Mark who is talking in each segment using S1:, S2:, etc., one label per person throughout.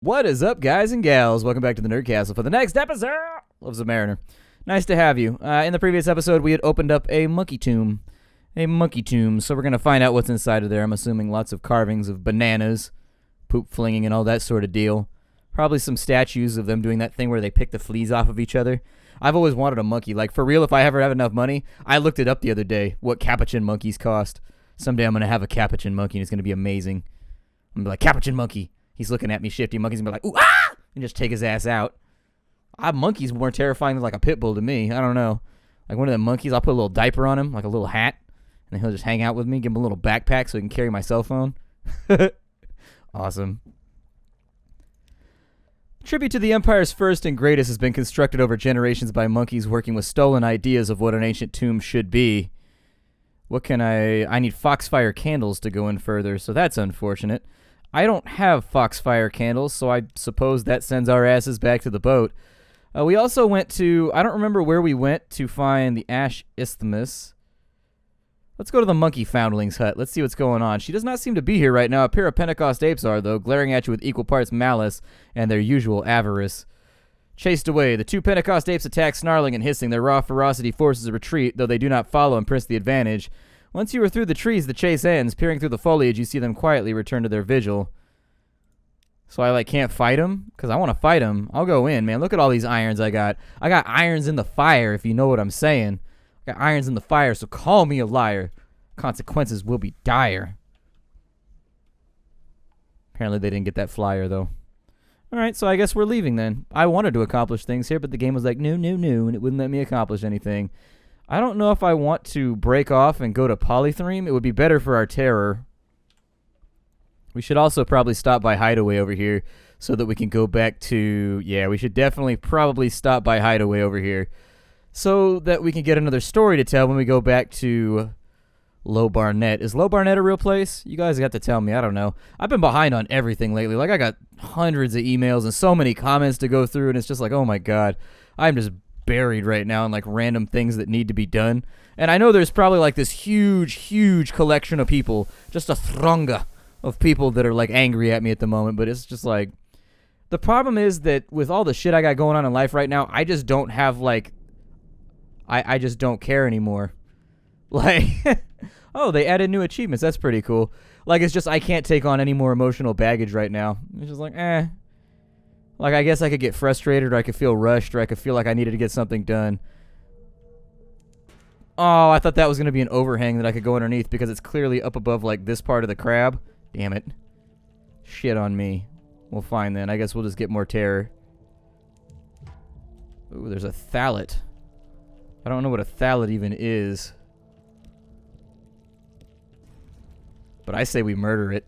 S1: What is up, guys and gals? Welcome back to the Nerd Castle for the next episode of Zubmariner. Nice to have you. In the previous episode, we had opened up a monkey tomb. So we're going to find out what's inside of there. I'm assuming lots of carvings of bananas, poop flinging, and all that sort of deal. Probably some statues of them doing that thing where they pick the fleas off of each other. I've always wanted a monkey. Like, for real, if I ever have enough money, I looked it up the other day, what capuchin monkeys cost. Someday I'm going to have a capuchin monkey, and it's going to be amazing. I'm going to be like, capuchin monkey. He's looking at me, shifty. Monkey's gonna be like, ooh, ah! And just take his ass out. Monkeys more terrifying than like a pit bull to me. I don't know. Like one of the monkeys, I'll put a little diaper on him, like a little hat, and then he'll just hang out with me, give him a little backpack so he can carry my cell phone. Awesome. Tribute to the Empire's first and greatest has been constructed over generations by monkeys working with stolen ideas of what an ancient tomb should be. What can I need foxfire candles to go in further, so that's unfortunate. I don't have foxfire candles, so I suppose that sends our asses back to the boat. We also went to, I don't remember where we went to find the Ash Isthmus. Let's go to the monkey foundling's hut. Let's see what's going on. She does not seem to be here right now. A pair of Pentecost apes are, though, glaring at you with equal parts malice and their usual avarice. Chased away, the two Pentecost apes attack, snarling and hissing. Their raw ferocity forces a retreat, though they do not follow and press the advantage. Once you are through the trees, the chase ends. Peering through the foliage, you see them quietly return to their vigil. So I, can't fight them? Because I want to fight them. I'll go in, man. Look at all these irons I got. I got irons in the fire, if you know what I'm saying. I got irons in the fire, so call me a liar. Consequences will be dire. Apparently they didn't get that flyer, though. Alright, so I guess we're leaving then. I wanted to accomplish things here, but the game was like, no, and it wouldn't let me accomplish anything. I don't know if I want to break off and go to Polythreme. It would be better for our terror. We should also probably stop by Hideway over here so that we can go back to... Yeah, we should definitely probably stop by Hideway over here so that we can get another story to tell when we go back to Low Barnet. Is Low Barnet a real place? You guys got to tell me. I don't know. I've been behind on everything lately. I got hundreds of emails and so many comments to go through, and it's just like, oh my god. I'm just buried right now in random things that need to be done. And I know there's probably this huge collection of people, just a thrunga of people that are angry at me at the moment, but it's just the problem is that with all the shit I got going on in life right now, I just don't have I just don't care anymore. Oh, they added new achievements. That's pretty cool. It's just I can't take on any more emotional baggage right now. It's just I guess I could get frustrated, or I could feel rushed, or I could feel like I needed to get something done. Oh, I thought that was going to be an overhang that I could go underneath because it's clearly up above this part of the crab. Damn it. Shit on me. Well, fine then. I guess we'll just get more terror. Ooh, there's a thallet. I don't know what a thallet even is. But I say we murder it.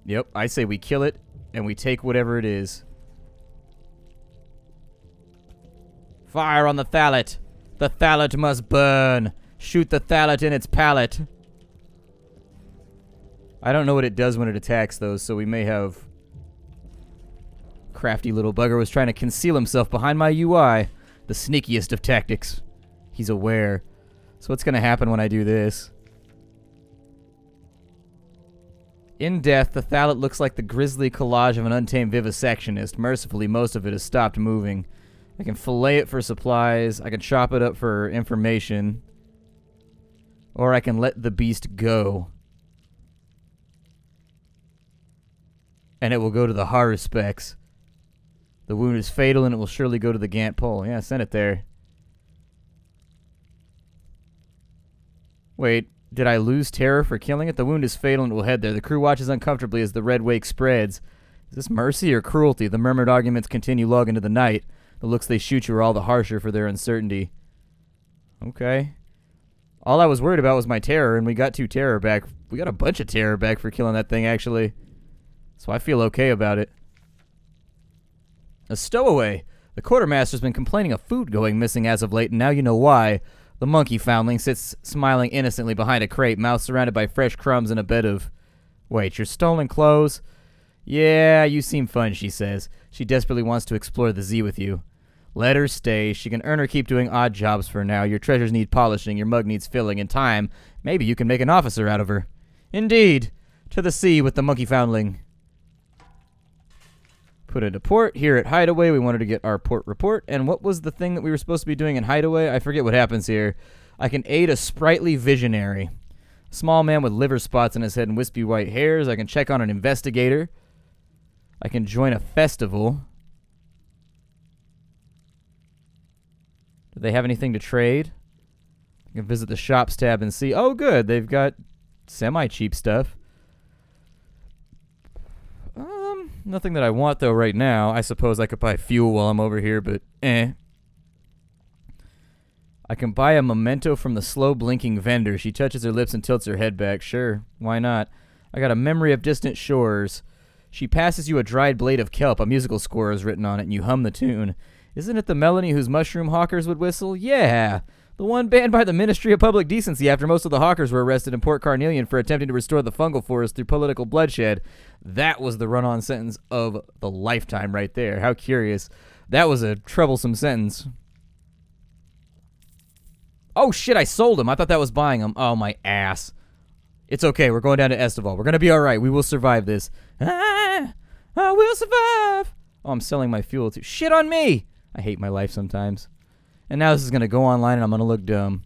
S1: Yep, I say we kill it, and we take whatever it is. Fire on the thallet! The thallet must burn! Shoot the thallet in its palate! I don't know what it does when it attacks, though, so we may have... Crafty little bugger was trying to conceal himself behind my UI. The sneakiest of tactics. He's aware. So what's going to happen when I do this? In death, the thallet looks like the grisly collage of an untamed vivisectionist. Mercifully, most of it has stopped moving. I can fillet it for supplies. I can chop it up for information. Or I can let the beast go. And it will go to the Haruspecs. The wound is fatal and it will surely go to the Gant pole. Yeah, send it there. Wait. Did I lose terror for killing it? The wound is fatal and it will head there. The crew watches uncomfortably as the red wake spreads. Is this mercy or cruelty? The murmured arguments continue long into the night. The looks they shoot you are all the harsher for their uncertainty. Okay. All I was worried about was my terror, and we got 2 terror back. We got a bunch of terror back for killing that thing, actually. So I feel okay about it. A stowaway. The quartermaster's been complaining of food going missing as of late, and now you know why. The monkey foundling sits smiling innocently behind a crate, mouth surrounded by fresh crumbs and a bed of... Wait, your stolen clothes? Yeah, you seem fun, she says. She desperately wants to explore the Z with you. Let her stay. She can earn or keep doing odd jobs for now. Your treasures need polishing, your mug needs filling. In time, maybe you can make an officer out of her. Indeed. To the sea with the monkey foundling. Put into port. Here at Hideway, we wanted to get our port report. And what was the thing that we were supposed to be doing in Hideway? I forget what happens here. I can aid a sprightly visionary. Small man with liver spots in his head and wispy white hairs. I can check on an investigator. I can join a festival. Do they have anything to trade? I can visit the shops tab and see. Oh, good. They've got semi-cheap stuff. Nothing that I want, though, right now. I suppose I could buy fuel while I'm over here, but I can buy a memento from the slow-blinking vendor. She touches her lips and tilts her head back. Sure, why not? I got a memory of distant shores. She passes you a dried blade of kelp. A musical score is written on it, and you hum the tune. Isn't it the melody whose mushroom hawkers would whistle? Yeah! The one banned by the Ministry of Public Decency after most of the hawkers were arrested in Port Carnelian for attempting to restore the fungal forest through political bloodshed. That was the run-on sentence of the lifetime right there. How curious. That was a troublesome sentence. Oh, shit, I sold him. I thought that was buying him. Oh, my ass. It's okay. We're going down to Estival. We're going to be all right. We will survive this. I will survive. Oh, I'm selling my fuel too. Shit on me. I hate my life sometimes. And now this is going to go online and I'm going to look dumb.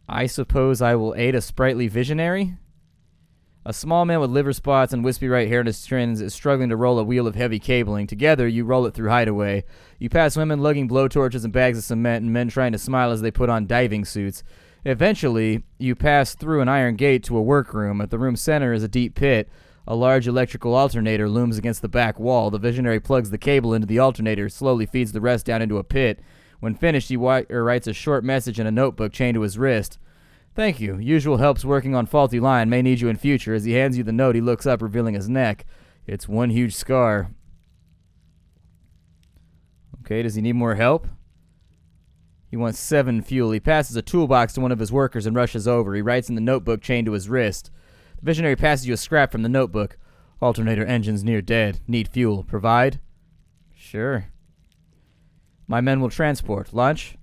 S1: I suppose I will aid a sprightly visionary. A small man with liver spots and wispy right hair in his trends is struggling to roll a wheel of heavy cabling. Together, you roll it through Hideway. You pass women lugging blowtorches and bags of cement and men trying to smile as they put on diving suits. Eventually, you pass through an iron gate to a workroom. At the room's center is a deep pit. A large electrical alternator looms against the back wall. The visionary plugs the cable into the alternator, slowly feeds the rest down into a pit. When finished, he writes a short message in a notebook chained to his wrist. Thank you. Usual helps working on faulty line. May need you in future. As he hands you the note, he looks up, revealing his neck. It's one huge scar. Okay, does he need more help? He wants 7 fuel. He passes a toolbox to one of his workers and rushes over. He writes in the notebook chained to his wrist. The visionary passes you a scrap from the notebook. Alternator engines near dead. Need fuel. Provide? Sure. My men will transport. Lunch?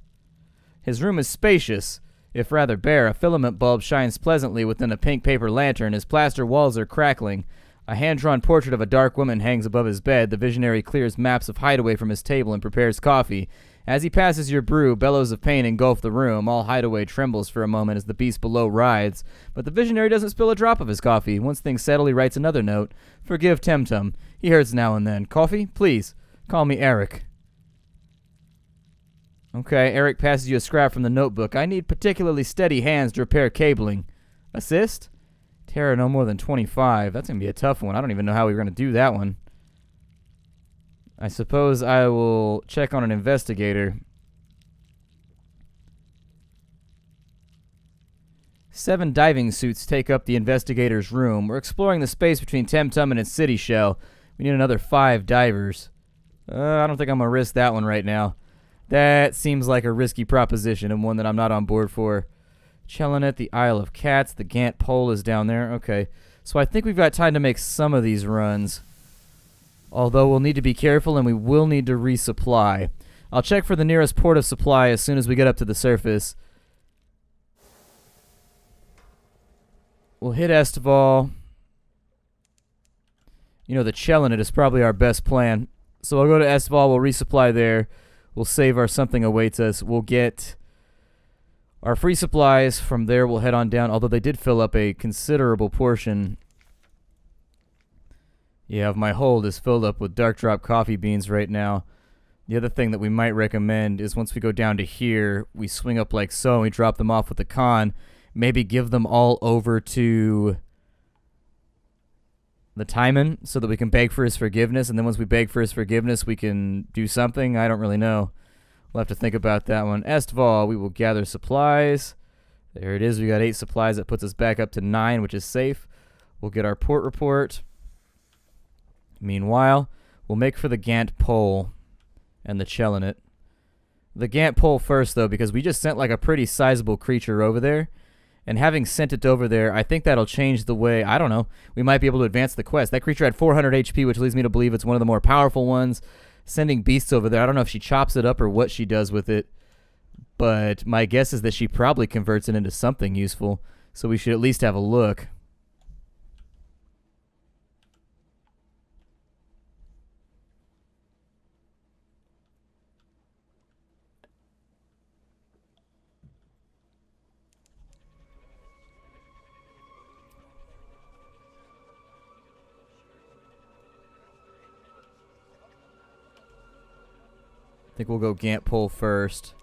S1: His room is spacious, if rather bare. A filament bulb shines pleasantly within a pink paper lantern. His plaster walls are crackling. A hand-drawn portrait of a dark woman hangs above his bed. The visionary clears maps of Hideway from his table and prepares coffee. As he passes your brew, bellows of pain engulf the room. All Hideway trembles for a moment as the beast below writhes. But the visionary doesn't spill a drop of his coffee. Once things settle, he writes another note. Forgive Temtum. He hurts now and then. Coffee? Please. Call me Eric. Okay, Eric passes you a scrap from the notebook. I need particularly steady hands to repair cabling. Assist? Terror no more than 25. That's going to be a tough one. I don't even know how we're going to do that one. I suppose I will check on an investigator. 7 diving suits take up the investigator's room. We're exploring the space between Temtum and its city shell. We need another 5 divers. I don't think I'm going to risk that one right now. That seems like a risky proposition and one that I'm not on board for. Chelinet, the Isle of Cats, the Gant Pole is down there. Okay, so I think we've got time to make some of these runs. Although we'll need to be careful and we will need to resupply. I'll check for the nearest port of supply as soon as we get up to the surface. We'll hit Estival. You know, the Chelinet is probably our best plan. So I'll go to Estival, we'll resupply there. We'll save our something awaits us. We'll get our free supplies. From there, we'll head on down, although they did fill up a considerable portion. Yeah, my hold is filled up with dark drop coffee beans right now. The other thing that we might recommend is once we go down to here, we swing up like so, and we drop them off with the con. Maybe give them all over to the Timon so that we can beg for his forgiveness, and then once we beg for his forgiveness, we can do something. I don't really know. We'll have to think about that one. Estival, we will gather supplies. There it is. We got 8 supplies. That puts us back up to 9, which is safe. We'll get our port report. Meanwhile, we'll make for the Gant Pole and the Chelinet. The Gant Pole first, though, because we just sent like a pretty sizable creature over there. And having sent it over there, I think that'll change the way, I don't know, we might be able to advance the quest. That creature had 400 HP, which leads me to believe it's one of the more powerful ones. Sending beasts over there, I don't know if she chops it up or what she does with it. But my guess is that she probably converts it into something useful. So we should at least have a look. I think we'll go gant pole first.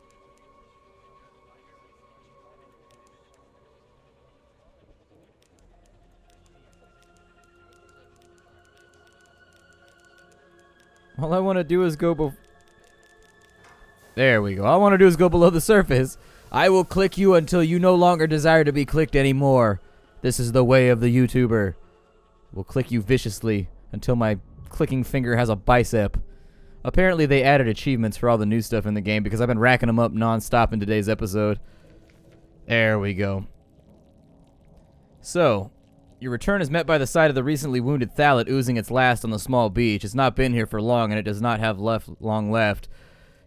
S1: All I want to do is go There we go. All I want to do is go below the surface. I will click you until you no longer desire to be clicked anymore. This is the way of the YouTuber. We'll click you viciously until my clicking finger has a bicep. Apparently they added achievements for all the new stuff in the game because I've been racking them up non-stop in today's episode. There we go. So, your return is met by the sight of the recently wounded Thalet oozing its last on the small beach. It's not been here for long and it does not have long left.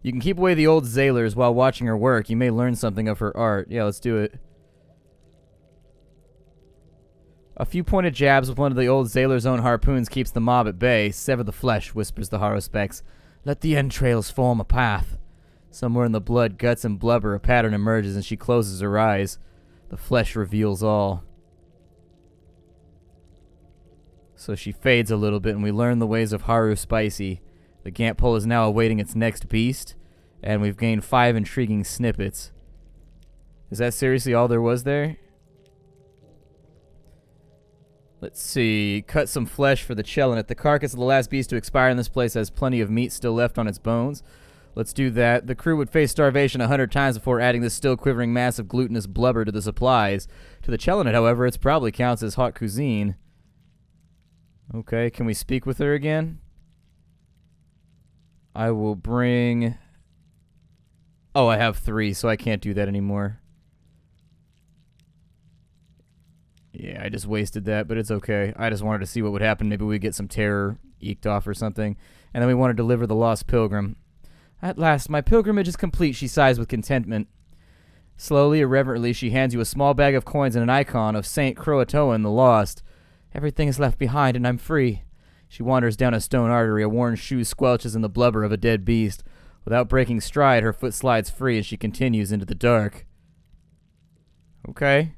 S1: You can keep away the old sailors while watching her work. You may learn something of her art. Yeah, let's do it. A few pointed jabs with one of the old sailor's own harpoons keeps the mob at bay. Sever the flesh, whispers the haruspex. Let the entrails form a path. Somewhere in the blood, guts, and blubber, a pattern emerges and she closes her eyes. The flesh reveals all. So she fades a little bit and we learn the ways of Haru Spicy. The gant pole is now awaiting its next beast, and we've gained 5 intriguing snippets. Is that seriously all there was there? Let's see. Cut some flesh for the Chelinet. The carcass of the last beast to expire in this place has plenty of meat still left on its bones. Let's do that. The crew would face starvation 100 times before adding this still quivering mass of glutinous blubber to the supplies. To the Chelinet, however, it probably counts as hot cuisine. Okay, can we speak with her again? I will bring... Oh, I have 3, so I can't do that anymore. Yeah, I just wasted that, but it's okay. I just wanted to see what would happen. Maybe we get some terror eked off or something. And then we want to deliver the lost pilgrim. At last, my pilgrimage is complete, she sighs with contentment. Slowly, irreverently, she hands you a small bag of coins and an icon of Saint Croatoan the Lost. Everything is left behind, and I'm free. She wanders down a stone artery. A worn shoe squelches in the blubber of a dead beast. Without breaking stride, her foot slides free and she continues into the dark. Okay.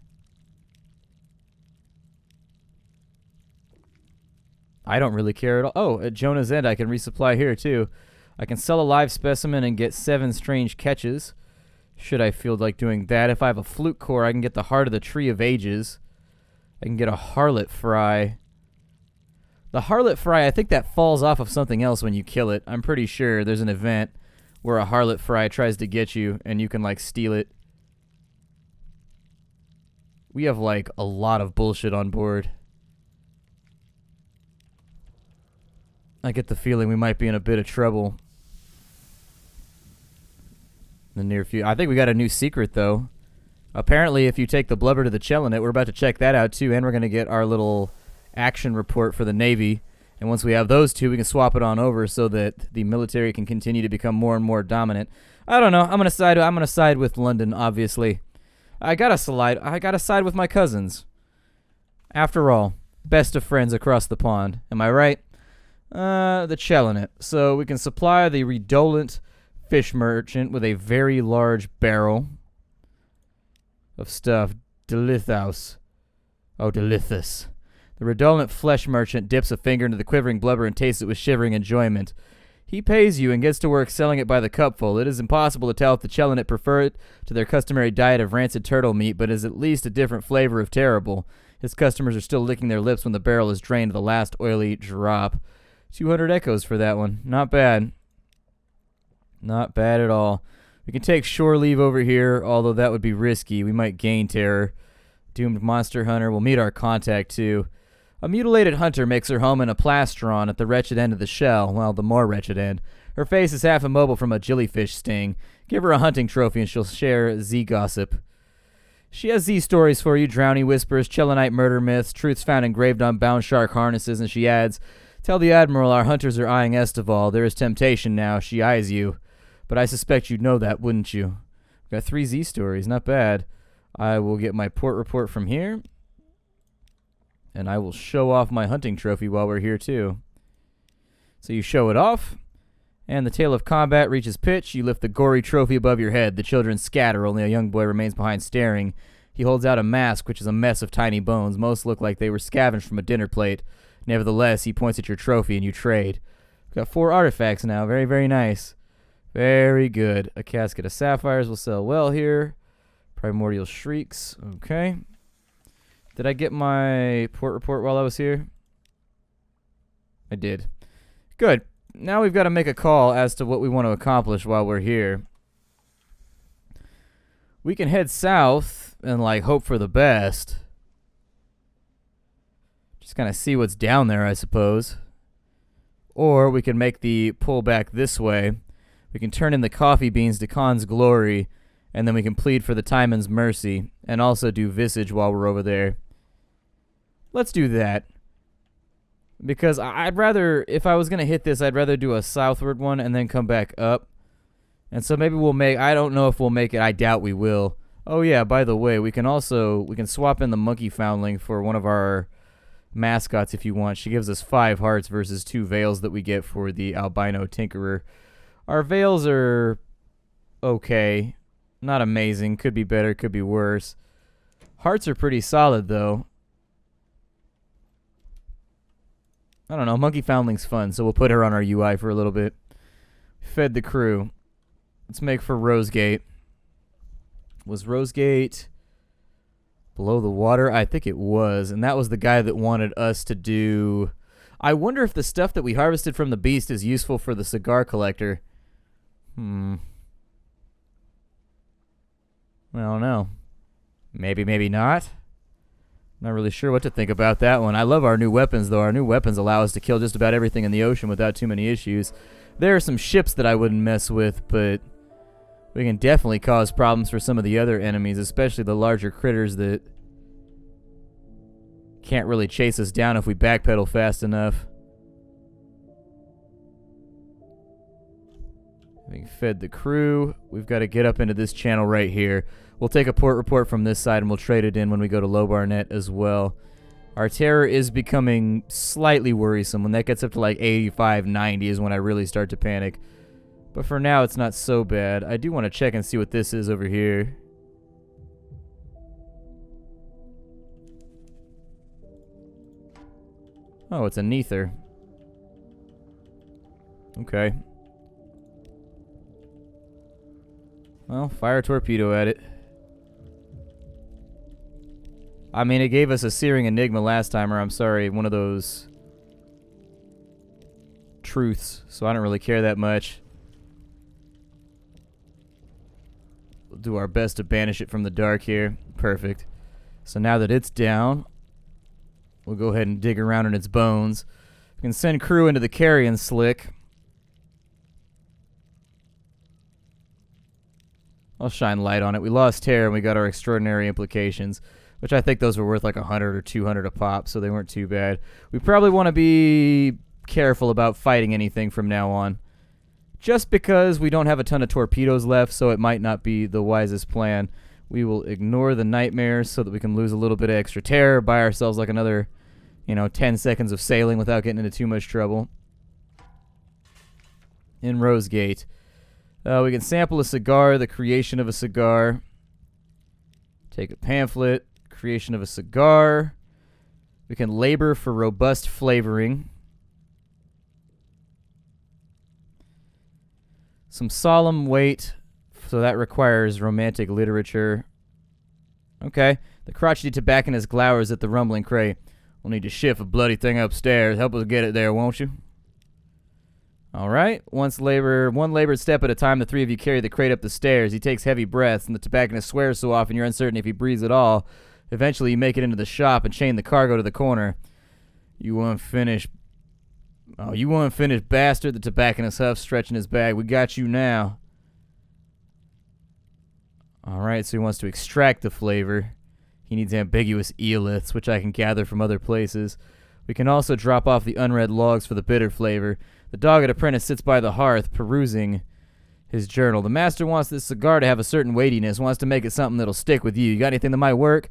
S1: I don't really care at all. Oh, at Jonah's End I can resupply here too. I can sell a live specimen and get 7 strange catches. Should I feel like doing that? If I have a flute core, I can get the heart of the Tree of Ages. I can get a harlot fry. The harlot fry, I think that falls off of something else when you kill it. I'm pretty sure there's an event where a harlot fry tries to get you and you can, like, steal it. We have, like, a lot of bullshit on board. I get the feeling we might be in a bit of trouble in the near future. I think we got a new secret, though. Apparently, if you take the blubber to the Chelinet, we're about to check that out, too, and we're going to get our little action report for the Navy. And once we have those 2, we can swap it on over so that the military can continue to become more and more dominant. I don't know. I'm going to side with London, obviously. I got to side with my cousins. After all, best of friends across the pond. Am I right? The Chelinet. So we can supply the redolent fish merchant with a very large barrel of stuff. Delithous. Oh, delithous. The redolent flesh merchant dips a finger into the quivering blubber and tastes it with shivering enjoyment. He pays you and gets to work selling it by the cupful. It is impossible to tell if the Chelinet prefer it to their customary diet of rancid turtle meat, but is at least a different flavor of terrible. His customers are still licking their lips when the barrel is drained to the last oily drop. 200 echoes for that one. Not bad. Not bad at all. We can take shore leave over here, although that would be risky. We might gain terror. Doomed monster hunter. We'll meet our contact, too. A mutilated hunter makes her home in a plastron at the wretched end of the shell. Well, the more wretched end. Her face is half immobile from a jellyfish sting. Give her a hunting trophy and she'll share Z-gossip. She has Z-stories for you, drowny whispers, Chelenite murder myths, truths found engraved on bound shark harnesses, and she adds, tell the Admiral our hunters are eyeing Estival. There is temptation now. She eyes you. But I suspect you'd know that, wouldn't you? We've got 3 Z-stories. Not bad. I will get my port report from here. And I will show off my hunting trophy while we're here, too. So you show it off, and the tale of combat reaches pitch. You lift the gory trophy above your head. The children scatter, only a young boy remains behind staring. He holds out a mask, which is a mess of tiny bones. Most look like they were scavenged from a dinner plate. Nevertheless, he points at your trophy, and you trade. We've got 4 artifacts now. Very, very nice. Very good. A casket of sapphires will sell well here. Primordial shrieks. Okay. Did I get my port report while I was here? I did. Good. Now we've got to make a call as to what we want to accomplish while we're here. We can head south and, like, hope for the best. Just kind of see what's down there, I suppose. Or we can make the pull back this way. We can turn in the coffee beans to Khan's glory, and then we can plead for the Timon's mercy, and also do Visage while we're over there. Let's do that. Because I'd rather, if I was going to hit this, I'd rather do a southward one and then come back up. And so maybe we'll make, I don't know if we'll make it, I doubt we will. Oh yeah, by the way, we can swap in the monkey foundling for one of our mascots if you want. She gives us 5 hearts versus 2 veils that we get for the albino tinkerer. Our veils are okay. Not amazing. Could be better, could be worse. Hearts are pretty solid, though. I don't know. Monkey Foundling's fun, so we'll put her on our UI for a little bit. Fed the crew. Let's make for Rosegate. Was Rosegate below the water? I think it was, and that was the guy that wanted us to do... I wonder if the stuff that we harvested from the beast is useful for the cigar collector. I don't know. Maybe, maybe not. Not really sure what to think about that one. I love our new weapons, though. Our new weapons allow us to kill just about everything in the ocean without too many issues. There are some ships that I wouldn't mess with, but we can definitely cause problems for some of the other enemies, especially the larger critters that can't really chase us down if we backpedal fast enough. Having fed the crew, we've got to get up into this channel right here. We'll take a port report from this side and we'll trade it in when we go to Low Barnet as well. Our terror is becoming slightly worrisome. When that gets up to like 85, 90 is when I really start to panic. But for now, it's not so bad. I do want to check and see what this is over here. Oh, it's a Neither. Okay. Well, fire a torpedo at it. I mean, it gave us a Searing Enigma last time, or I'm sorry, one of those truths, so I don't really care that much. We'll do our best to banish it from the dark here. Perfect. So now that it's down, we'll go ahead and dig around in its bones. We can send crew into the carrion slick. I'll shine light on it. We lost terror and we got our extraordinary implications, which I think those were worth like 100 or 200 a pop, so they weren't too bad. We probably want to be careful about fighting anything from now on, just because we don't have a ton of torpedoes left, so it might not be the wisest plan. We will ignore the nightmares so that we can lose a little bit of extra terror, buy ourselves like another, 10 seconds of sailing without getting into too much trouble. In Rosegate. We can sample a cigar, the creation of a cigar. Take a pamphlet, creation of a cigar. We can labor for robust flavoring. Some solemn weight, so that requires romantic literature. Okay. The crotchety tobacconist glowers at the rumbling crate. We'll need to shift a bloody thing upstairs. Help us get it there, won't you? All right. One labored step at a time, the 3 of you carry the crate up the stairs. He takes heavy breaths, and the tobacconist swears so often you're uncertain if he breathes at all. Eventually, you make it into the shop and chain the cargo to the corner. You unfinished bastard, the tobacconist huffs, stretching his bag. We got you now. All right, so he wants to extract the flavor. He needs ambiguous eeliths, which I can gather from other places. We can also drop off the unread logs for the bitter flavor. The dogged apprentice sits by the hearth, perusing his journal. The master wants this cigar to have a certain weightiness, wants to make it something that'll stick with you. You got anything that might work?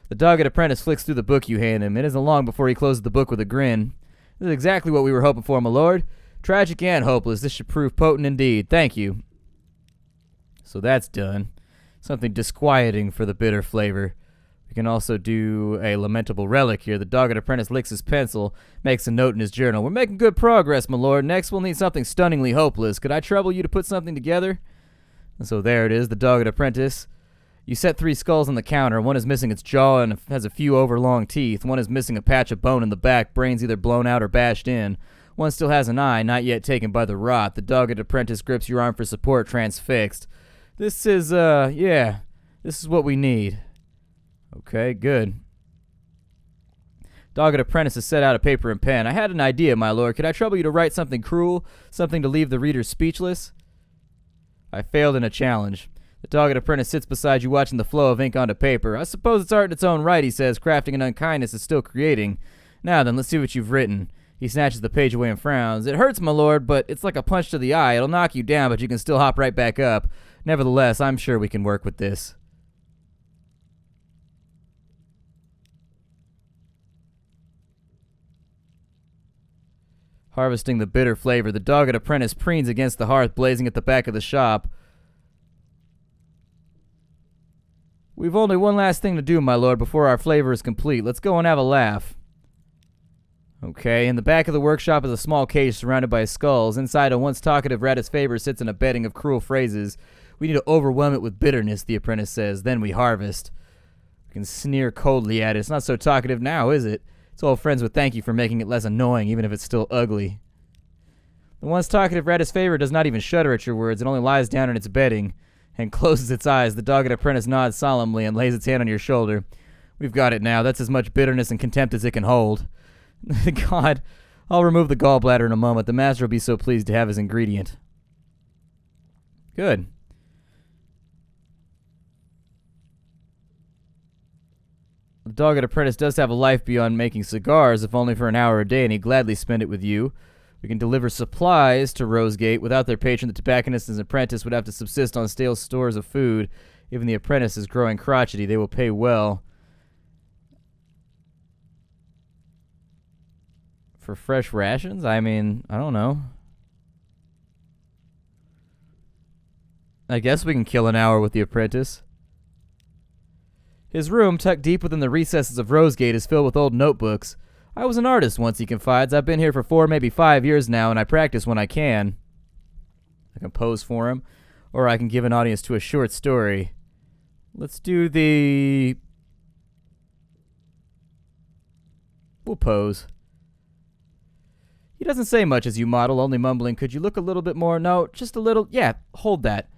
S1: The dogged apprentice flicks through the book you hand him. It isn't long before he closes the book with a grin. This is exactly what we were hoping for, my lord. Tragic and hopeless. This should prove potent indeed. Thank you. So that's done. Something disquieting for the bitter flavor. We can also do a lamentable relic here. The dogged apprentice licks his pencil, makes a note in his journal. We're making good progress, my lord. Next, we'll need something stunningly hopeless. Could I trouble you to put something together? And so there it is, the dogged apprentice. You set 3 skulls on the counter. One is missing its jaw and has a few overlong teeth. One is missing a patch of bone in the back, brains either blown out or bashed in. One still has an eye, not yet taken by the rot. The dogged apprentice grips your arm for support, transfixed. This is, this is what we need. Okay, good. Dogged apprentice has set out a paper and pen. I had an idea, my lord. Could I trouble you to write something cruel? Something to leave the reader speechless? I failed in a challenge. The dogged apprentice sits beside you watching the flow of ink onto paper. I suppose it's art in its own right, he says. Crafting an unkindness is still creating. Now then, let's see what you've written. He snatches the page away and frowns. It hurts, my lord, but it's like a punch to the eye. It'll knock you down, but you can still hop right back up. Nevertheless, I'm sure we can work with this. Harvesting the bitter flavor, the dogged apprentice preens against the hearth blazing at the back of the shop. We've only one last thing to do, my lord, before our flavor is complete. Let's go and have a laugh. Okay, in the back of the workshop is a small cage surrounded by skulls. Inside, a once talkative rat as favor sits in a bedding of cruel phrases. We need to overwhelm it with bitterness, the apprentice says. Then we harvest. We can sneer coldly at it. It's not so talkative now, is it? Its old friends would thank you for making it less annoying, even if it's still ugly. The once talkative rat as favor does not even shudder at your words. It only lies down in its bedding and closes its eyes. The dogged apprentice nods solemnly and lays its hand on your shoulder. We've got it now. That's as much bitterness and contempt as it can hold. God, I'll remove the gallbladder in a moment. The master will be so pleased to have his ingredient. Good. The dogged apprentice does have a life beyond making cigars, if only for an hour a day, and he'd gladly spend it with you. We can deliver supplies to Rosegate. Without their patron, the tobacconist and his apprentice would have to subsist on stale stores of food. Even the apprentice is growing crotchety. They will pay well. For fresh rations? I mean, I don't know. I guess we can kill an hour with the apprentice. His room, tucked deep within the recesses of Rosegate, is filled with old notebooks. I was an artist once, he confides. I've been here for 4, maybe 5 years now, and I practice when I can. I can pose for him, or I can give an audience to a short story. Let's do the... We'll pose. He doesn't say much as you model, only mumbling, "Could you look a little bit more? No, just a little. Yeah, hold that."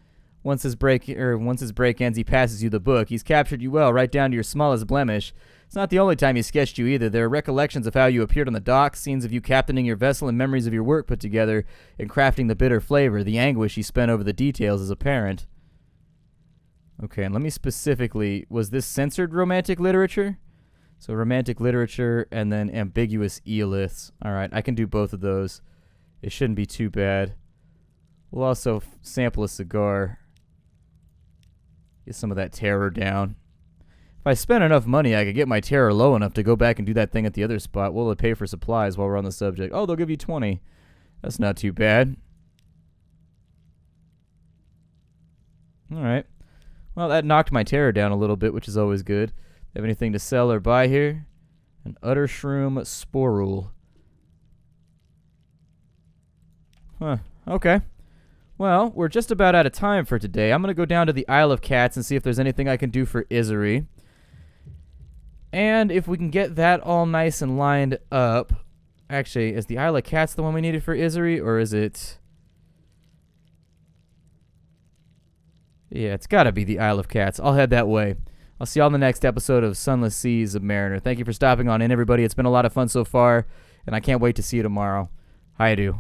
S1: Once his break ends, he passes you the book. He's captured you well, right down to your smallest blemish. It's not the only time he sketched you either. There are recollections of how you appeared on the dock, scenes of you captaining your vessel, and memories of your work put together in crafting the bitter flavor. The anguish he spent over the details is apparent. Okay, and let me specifically, was this censored romantic literature? So romantic literature and then ambiguous eoliths. Alright, I can do both of those. It shouldn't be too bad. We'll also sample a cigar. Get some of that terror down. If I spent enough money, I could get my terror low enough to go back and do that thing at the other spot. Will it pay for supplies while we're on the subject? Oh, they'll give you 20. That's not too bad. Alright. Well, that knocked my terror down a little bit, which is always good. Have anything to sell or buy here? An utter shroom sporule. Huh. Okay. Well, we're just about out of time for today. I'm going to go down to the Isle of Cats and see if there's anything I can do for Isery. And if we can get that all nice and lined up... Actually, is the Isle of Cats the one we needed for Isery, or is it... Yeah, it's got to be the Isle of Cats. I'll head that way. I'll see y'all in the next episode of Sunless Sea Zubmariner. Thank you for stopping on in, everybody. It's been a lot of fun so far, and I can't wait to see you tomorrow. Hi, do.